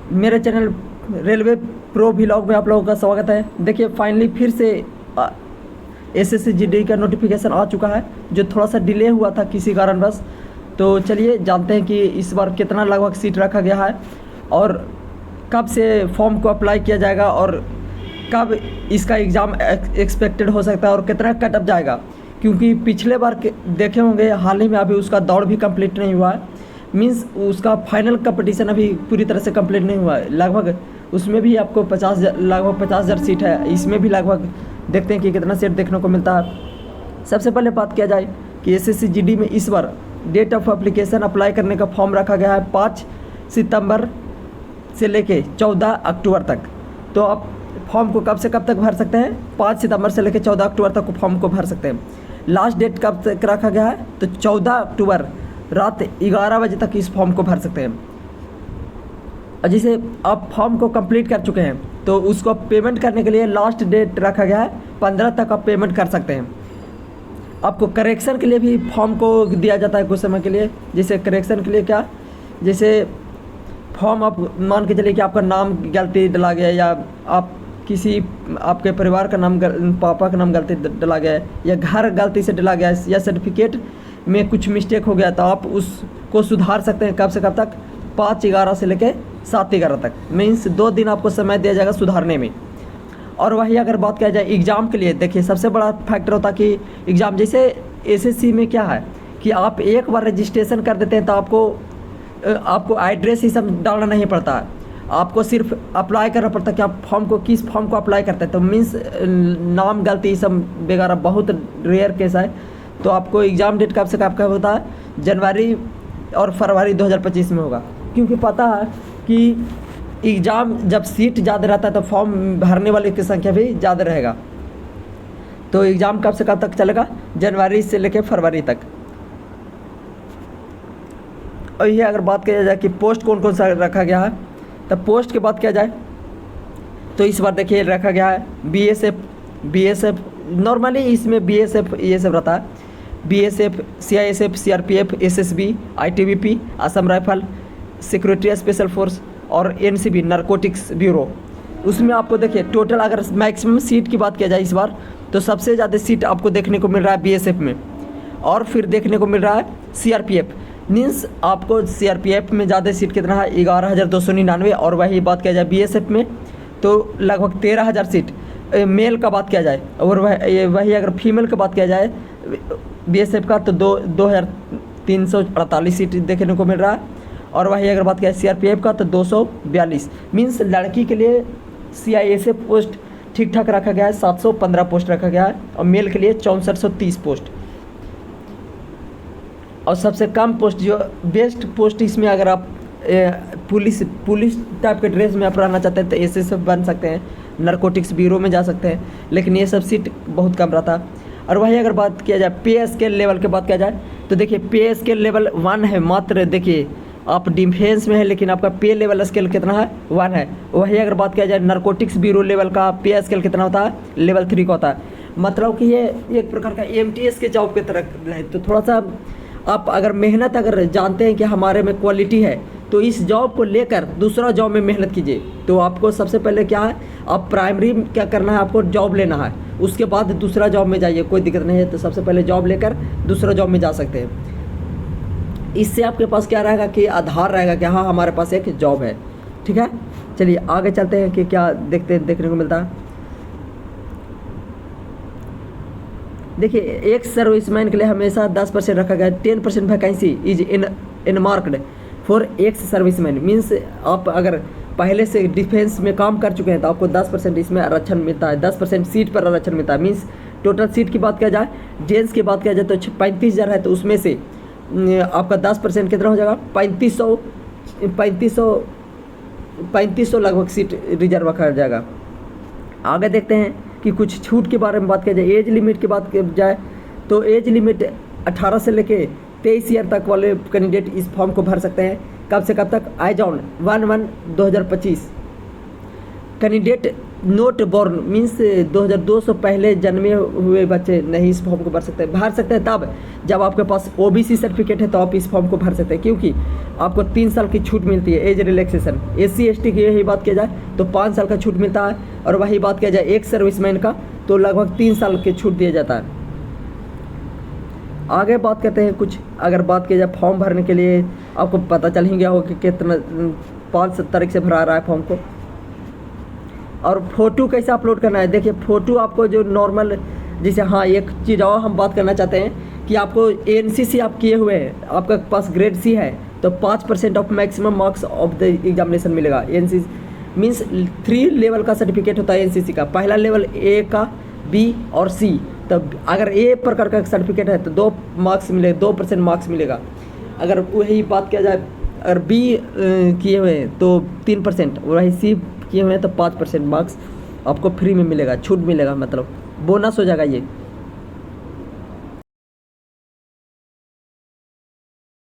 मेरे channel railway pro vlog में आप लोगों का स्वागत है। देखिए फाइनली फिर से एसएससी जीडी का नोटिफिकेशन आ चुका है, जो थोड़ा सा डिले हुआ था किसी कारणवश। तो चलिए जानते हैं कि इस बार कितना लगभग सीट रखा गया है और कब से फॉर्म को अप्लाई किया जाएगा और कब इसका एग्ज़ाम एक्सपेक्टेड हो सकता है और कितना कट अप जाएगा। क्योंकि पिछले बार देखे होंगे हाल ही में अभी उसका दौड़ भी कंप्लीट नहीं हुआ है, मीन्स उसका फाइनल कंपटीशन अभी पूरी तरह से कंप्लीट नहीं हुआ है। लगभग उसमें भी आपको लगभग 50,000 सीट है, इसमें भी लगभग देखते हैं कि कितना सीट देखने को मिलता है। सबसे पहले बात किया जाए कि एसएससी जीडी में इस बार डेट ऑफ एप्लीकेशन अप्लाई करने का फॉर्म रखा गया है 5 सितंबर से लेके 14 अक्टूबर तक। तो आप फॉर्म को कब से कब तक भर सकते हैं? 5 सितंबर से लेकर 14 अक्टूबर तक फॉर्म को भर सकते हैं। लास्ट डेट कब तक रखा गया है? तो 14 अक्टूबर रात 11 बजे तक इस फॉर्म को भर सकते हैं। और जिसे आप फॉर्म को कंप्लीट कर चुके हैं तो उसको पेमेंट करने के लिए लास्ट डेट रखा गया है 15 तक आप पेमेंट कर सकते हैं। आपको करेक्शन के लिए भी फॉर्म को दिया जाता है कुछ समय के लिए। जैसे करेक्शन के लिए क्या, जैसे फॉर्म आप मान के चलिए कि आपका नाम गलती डला गया या आप किसी आपके परिवार का नाम पापा का नाम गलती डला गया है या घर गलती से डला गया है या सर्टिफिकेट में कुछ मिस्टेक हो गया तो आप उसको सुधार सकते हैं। कब से कब तक? 5/11 से लेकर 7/11 तक, मीन्स 2 दिन आपको समय दिया जाएगा सुधारने में। और वही अगर बात किया जाए एग्ज़ाम के लिए, देखिए सबसे बड़ा फैक्टर होता है कि एग्ज़ाम, जैसे एसएससी में क्या है कि आप एक बार रजिस्ट्रेशन कर देते हैं तो आपको एड्रेस ही सब डालना नहीं पड़ता है, आपको सिर्फ अप्लाई करना पड़ता है कि आप फॉर्म को किस फॉर्म को अप्लाई करते हैं। तो मीन्स नाम गलती सब वगैरह बहुत रेयर केस है। तो आपको एग्ज़ाम डेट कब से कब होता है? जनवरी और फरवरी 2025 में होगा। क्योंकि पता है कि एग्ज़ाम जब सीट ज़्यादा रहता है तो फॉर्म भरने वाले की संख्या भी ज़्यादा रहेगा। तो एग्ज़ाम कब से कब तक चलेगा? जनवरी से लेकर फरवरी तक। और ये अगर बात किया जाए कि पोस्ट कौन कौन सा रखा गया है, तब पोस्ट की बात किया जाए तो इस बार देखिए रखा गया है बीएसएफ। नॉर्मली इसमें बीएसएफ ये सब रहता है, BSF, CISF, CRPF, SSB, ITBP, Assam rifle, security special force और एनसीबी नारकोटिक्स ब्यूरो। उसमें आपको देखिए टोटल अगर मैक्सिमम सीट की बात किया जाए इस बार तो सबसे ज़्यादा सीट आपको देखने को मिल रहा है बीएसएफ में, और फिर देखने को मिल रहा है सीआरपीएफ। मीन्स आपको सीआरपीएफ में ज़्यादा सीट कितना है? 11,299। और वही बात किया जाए बीएसएफ में तो लगभग 13,000 सीट मेल का बात किया जाए, और वही अगर फीमेल का बात किया जाए बीएसएफ का तो 2,348 सीट देखने को मिल रहा है। और वही अगर बात किया सीआरपीएफ का तो 242। मीन्स लड़की के लिए सीआईएसएफ पोस्ट ठीक ठाक रखा गया है, 715 पोस्ट रखा गया है, और मेल के लिए 6430 पोस्ट। और सबसे कम पोस्ट जो बेस्ट पोस्ट इसमें अगर आप पुलिस टाइप के ड्रेस में आप रहना चाहते हैं तो एसएसएफ बन सकते हैं, नारकोटिक्स ब्यूरो में जा सकते हैं, लेकिन ये सब सीट बहुत कम रहता है। और वही अगर बात किया जाए पे स्केल लेवल की बात किया जाए तो देखिए पे स्केल लेवल 1 है मात्र। देखिए आप डिफेंस में है लेकिन आपका पे लेवल स्केल कितना है? 1 है। वही अगर बात किया जाए नारकोटिक्स ब्यूरो लेवल का पे स्केल कितना होता है? लेवल 3 का होता है। मतलब कि ये एक प्रकार का एमटीएस के जॉब की तरह है। तो थोड़ा सा आप अगर मेहनत अगर जानते हैं कि हमारे में क्वालिटी है तो इस जॉब को लेकर दूसरा जॉब में मेहनत कीजिए। तो आपको सबसे पहले क्या है, आप प्राइमरी क्या करना है, आपको जॉब लेना है, उसके बाद दूसरा जॉब में जाइए, कोई दिक्कत नहीं है। तो सबसे पहले जॉब लेकर दूसरा जॉब में जा सकते हैं। इससे आपके पास क्या रहेगा कि आधार रहेगा कि हाँ हमारे पास एक जॉब है। ठीक है, चलिए आगे चलते हैं कि क्या देखने को मिलता है। देखिए एक सर्विसमैन के लिए हमेशा 10% रखा गया है। 10% vacancy is in marked for ex serviceman. Means आप अगर पहले से डिफेंस में काम कर चुके हैं तो आपको 10% इसमें आरक्षण मिलता है, 10% सीट पर आरक्षण मिलता है। मीन्स टोटल सीट की बात किया जाए, जेंट्स की बात किया जाए तो 35,000 है, तो उसमें से आपका 10% कितना हो जाएगा? 3500 लगभग सीट रिजर्व रखा जाएगा। आगे देखते हैं कि कुछ छूट के बारे में बात किया जाए। एज लिमिट की बात की जाए तो एज लिमिट 18 से लेके 23 ईयर तक वाले कैंडिडेट इस फॉर्म को भर सकते हैं। कब से कब तक? Age on 1/1/2025। Candidate not born means 2002 से पहले जन्मे हुए बच्चे नहीं इस फॉर्म को भर सकते। भर सकते हैं तब जब आपके पास ओबीसी सर्टिफिकेट है तो आप इस फॉर्म को भर सकते हैं, क्योंकि आपको 3 साल की छूट मिलती है एज रिलैक्सेशन। SC ST की यही बात किया जाए तो 5 साल का छूट मिलता है, और वही बात किया जाए एक सर्विसमैन का तो लगभग 3 साल की छूट दिया जाता है। आगे बात करते हैं कुछ, अगर बात की जाए फॉर्म भरने के लिए आपको पता चल ही गया होगा कि कितना 5 तारीख से भरा रहा है फॉर्म को। और फ़ोटो कैसे अपलोड करना है, देखिए फ़ोटो आपको जो नॉर्मल जैसे, हाँ एक चीज़ और हम बात करना चाहते हैं कि आपको NCC आप किए हुए हैं, आपका पास ग्रेड C है तो 5% of maximum marks of the examination मिलेगा। NCC मीन्स 3 लेवल का सर्टिफिकेट होता है NCC का, पहला लेवल A का, B और C। तब अगर A प्रकार का सर्टिफिकेट है तो 2 मार्क्स मिलेगा, 2% मार्क्स मिलेगा। अगर वही बात किया जाए अगर B किए हुए हैं तो 3%, वही C किए हुए हैं तो 5% मार्क्स आपको फ्री में मिलेगा, छूट मिलेगा, मतलब बोनस हो जाएगा ये।